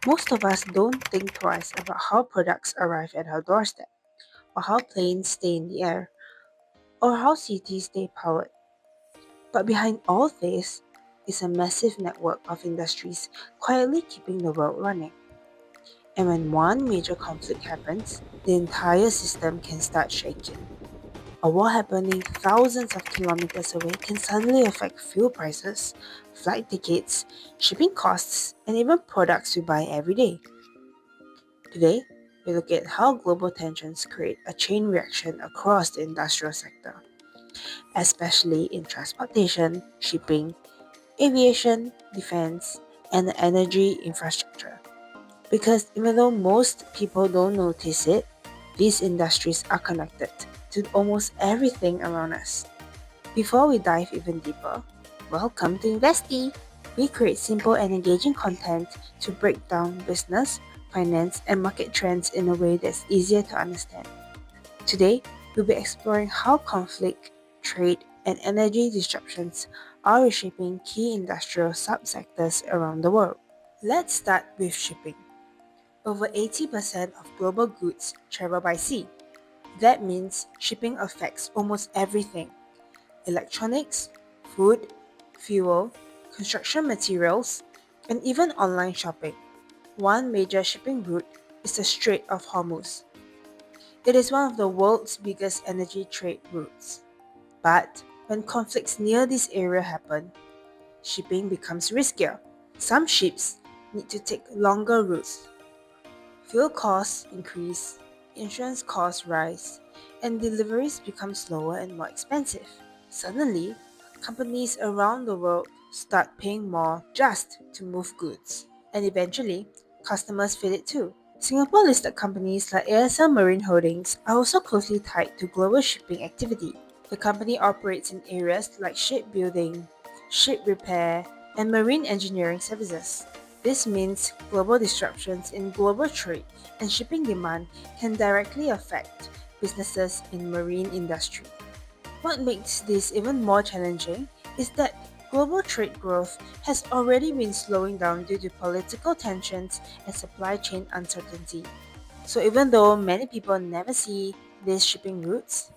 Most of us don't think twice about how products arrive at our doorstep, or how planes stay in the air, or how cities stay powered. But behind all this is a massive network of industries quietly keeping the world running. And when one major conflict happens, the entire system can start shaking. A war happening thousands of kilometers away can suddenly affect fuel prices, flight tickets, shipping costs, and even products we buy every day. Today, we look at how global tensions create a chain reaction across the industrial sector, especially in transportation, shipping, aviation, defense, and the energy infrastructure. Because even though most people don't notice it, these industries are connected to almost everything around us. Before we dive even deeper, welcome to Investea. We create simple and engaging content to break down business, finance, and market trends in a way that's easier to understand. Today, we'll be exploring how conflict, trade, and energy disruptions are reshaping key industrial subsectors around the world. Let's start with shipping. Over 80% of global goods travel by sea. That means shipping affects almost everything: electronics, food, fuel, construction materials, and even online shopping. One major shipping route is the Strait of Hormuz. It is one of the world's biggest energy trade routes. But when conflicts near this area happen, shipping becomes riskier. Some ships need to take longer routes. Fuel costs increase, insurance costs rise, and deliveries become slower and more expensive. Suddenly, companies around the world start paying more just to move goods. And eventually, customers feel it too. Singapore listed companies like ASL Marine Holdings are also closely tied to global shipping activity. The company operates in areas like shipbuilding, ship repair, and marine engineering services. This means global disruptions in global trade and shipping demand can directly affect businesses in marine industry. What makes this even more challenging is that global trade growth has already been slowing down due to political tensions and supply chain uncertainty. So even though many people never see these shipping routes,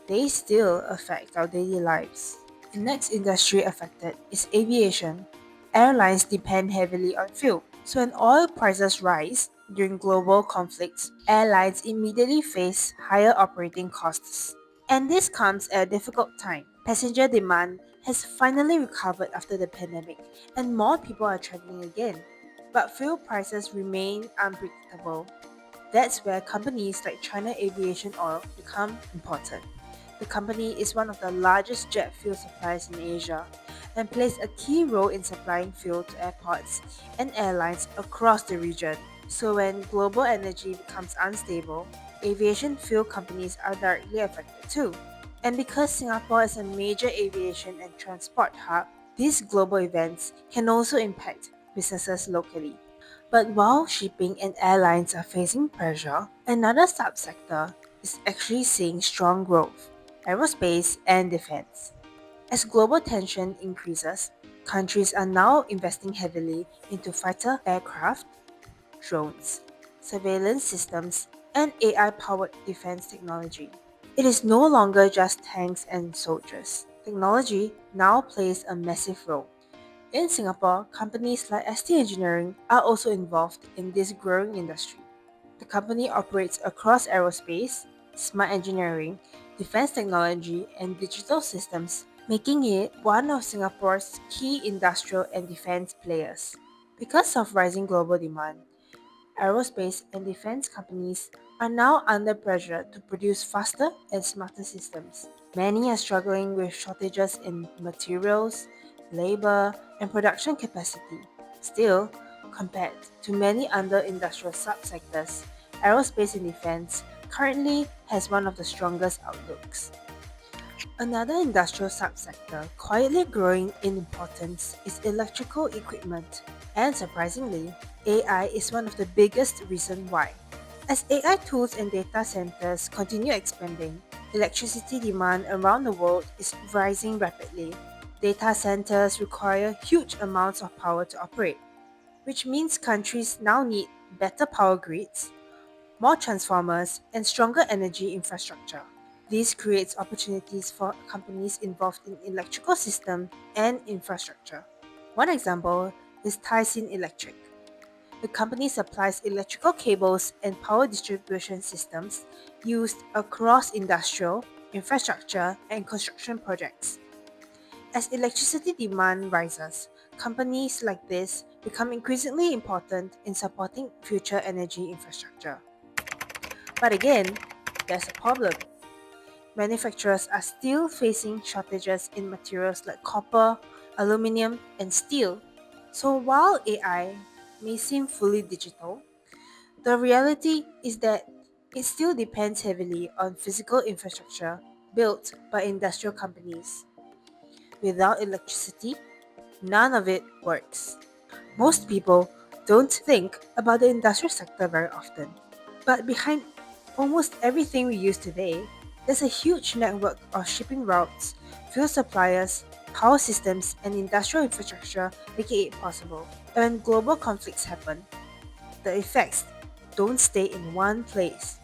they still affect our daily lives. The next industry affected is aviation. Airlines depend heavily on fuel. So when oil prices rise during global conflicts, airlines immediately face higher operating costs. And this comes at a difficult time. Passenger demand has finally recovered after the pandemic, and more people are traveling again. But fuel prices remain unpredictable. That's where companies like China Aviation Oil become important. The company is one of the largest jet fuel suppliers in Asia and plays a key role in supplying fuel to airports and airlines across the region. So when global energy becomes unstable, aviation fuel companies are directly affected too. And because Singapore is a major aviation and transport hub, these global events can also impact businesses locally. But while shipping and airlines are facing pressure, another subsector is actually seeing strong growth: aerospace and defense. As global tension increases, countries are now investing heavily into fighter aircraft, drones, surveillance systems, and AI powered defense technology. It is no longer just tanks and soldiers. Technology now plays a massive role. In Singapore, companies like ST Engineering are also involved in this growing industry. The company operates across aerospace, smart engineering, defense technology, and digital systems, making it one of Singapore's key industrial and defense players. Because of rising global demand, aerospace and defense companies are now under pressure to produce faster and smarter systems. Many are struggling with shortages in materials, labor, and production capacity. Still, compared to many other industrial subsectors, aerospace and defense currently has one of the strongest outlooks. Another industrial subsector quietly growing in importance is electrical equipment. And surprisingly, AI is one of the biggest reasons why. As AI tools and data centers continue expanding, electricity demand around the world is rising rapidly. Data centers require huge amounts of power to operate. which means countries now need better power grids, more transformers, and stronger energy infrastructure. This creates opportunities for companies involved in electrical system and infrastructure. One example is Tyson Electric. The company supplies electrical cables and power distribution systems used across industrial, infrastructure, and construction projects. As electricity demand rises, companies like this become increasingly important in supporting future energy infrastructure. But again, there's a problem. Manufacturers are still facing shortages in materials like copper, aluminum, and steel. So while AI may seem fully digital, the reality is that it still depends heavily on physical infrastructure built by industrial companies. Without electricity, none of it works. Most people don't think about the industrial sector very often. But behind almost everything we use today, there's a huge network of shipping routes, fuel suppliers, power systems, and industrial infrastructure making it possible. When global conflicts happen, the effects don't stay in one place.